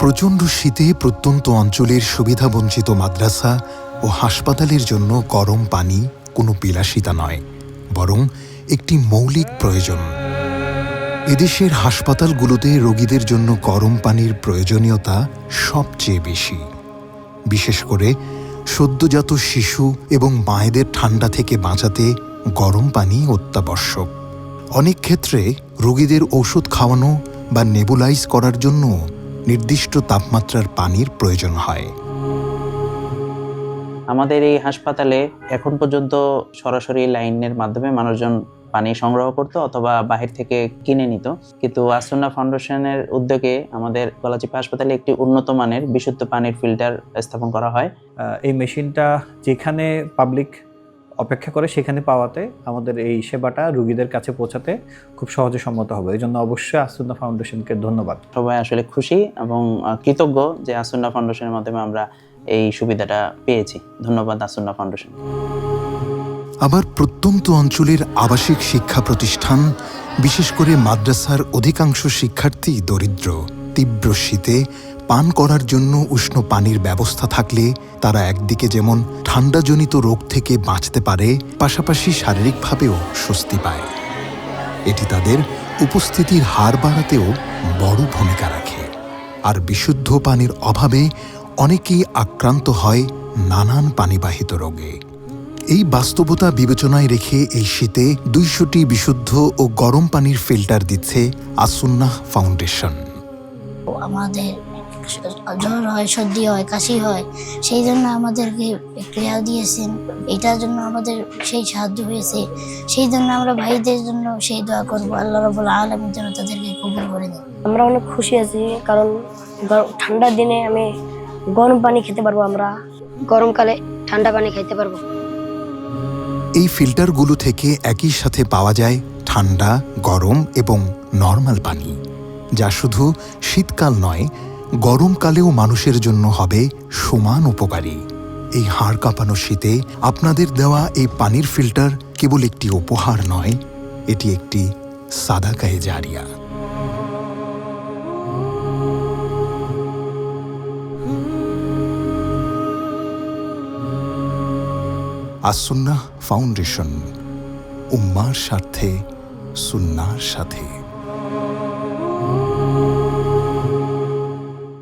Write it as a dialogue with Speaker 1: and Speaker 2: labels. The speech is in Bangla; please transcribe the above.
Speaker 1: প্রচণ্ড শীতে প্রত্যন্ত অঞ্চলের সুবিধাবঞ্চিত মাদ্রাসা ও হাসপাতালের জন্য গরম পানি কোনো বিলাসিতা নয়, বরং একটি মৌলিক প্রয়োজন। এদেশের হাসপাতালগুলোতে রোগীদের জন্য গরম পানির প্রয়োজনীয়তা সবচেয়ে বেশি। বিশেষ করে সদ্যজাত শিশু এবং মায়েদের ঠান্ডা থেকে বাঁচাতে গরম পানি অত্যাবশ্যক। অনেক ক্ষেত্রে রোগীদের ওষুধ খাওয়ানো বা নেবুলাইজ করার জন্য নির্দিষ্ট তাপমাত্রার পানির প্রয়োজন হয়।
Speaker 2: আমাদের এই হাসপাতালে এখন পর্যন্ত সরাসরি লাইনের মাধ্যমে মানুষজন পানি সংগ্রহ করত অথবা বাহির থেকে কিনে নিত, কিন্তু আসুন্নাহ ফাউন্ডেশনের উদ্যোগে আমাদের গলাচিপা হাসপাতালে একটি উন্নত মানের বিশুদ্ধ পানির ফিল্টার স্থাপন করা হয়।
Speaker 3: এই মেশিনটা যেখানে পাবলিক অপেক্ষা করে সেখানে পাওয়াতে আমাদের এই সেবাটা রোগীদের কাছে পৌঁছাতে খুব সহজে সম্মত হবে। এই জন্য অবশ্যই আসুন্নাহ ফাউন্ডেশনকে ধন্যবাদ।
Speaker 2: সবাই আসলে খুশি এবং কৃতজ্ঞ যে আসুন্নাহ ফাউন্ডেশনের মাধ্যমে আমরা এই সুবিধাটা পেয়েছি। ধন্যবাদ আসুন্নাহ ফাউন্ডেশন।
Speaker 1: আবার প্রত্যন্ত অঞ্চলের আবাসিক শিক্ষা প্রতিষ্ঠান, বিশেষ করে মাদ্রাসার অধিকাংশ শিক্ষার্থী দরিদ্র। তীব্র শীতে পান করার জন্য উষ্ণ পানির ব্যবস্থা থাকলে তারা একদিকে যেমন ঠান্ডাজনিত রোগ থেকে বাঁচতে পারে, পাশাপাশি শারীরিকভাবেও স্বস্তি পায়। এটি তাদের উপস্থিতির হার বাড়াতেও বড় ভূমিকা রাখে। আর বিশুদ্ধ পানির অভাবে অনেকেই আক্রান্ত হয় নানান পানিবাহিত রোগে। এই বাস্তবতা বিবেচনায় রেখে এই শীতে 200টি বিশুদ্ধ ও গরম পানির ফিল্টার দিচ্ছে আসুন্নাহ ফাউন্ডেশন।
Speaker 4: আমাদের জ্বর হয়, সর্দি হয়, কাশি হয়, সেই জন্য আমাদেরকে ক্রিয়া দিয়েছেন। এটার জন্য আমাদের সেই সাহায্য হয়েছে, সেই জন্য আমরা ভাইদের জন্য সেই দোয়া করবো, আল্লাহ রাব্বুল আলামিন যেন তাদেরকে কবুল করে দেন।
Speaker 5: আমরা অনেক খুশি আছি, কারণ ঠান্ডার দিনে আমি গরম পানি খেতে পারবো, আমরা গরমকালে ঠান্ডা পানি খাইতে পারবো।
Speaker 1: এই ফিল্টারগুলো থেকে একই সাথে পাওয়া যায় ঠান্ডা, গরম এবং নর্মাল পানি, যা শুধু শীতকাল নয়, গরমকালেও মানুষের জন্য হবে সমান উপকারী। এই হাড় কাঁপানো শীতে আপনাদের দেওয়া এই পানির ফিল্টার কেবল একটি উপহার নয়, এটি একটি সাদাকায়ে জারিয়া। আসুন্নাহ ফাউন্ডেশন, উম্মার স্বার্থে, সুন্নাহর সাথে।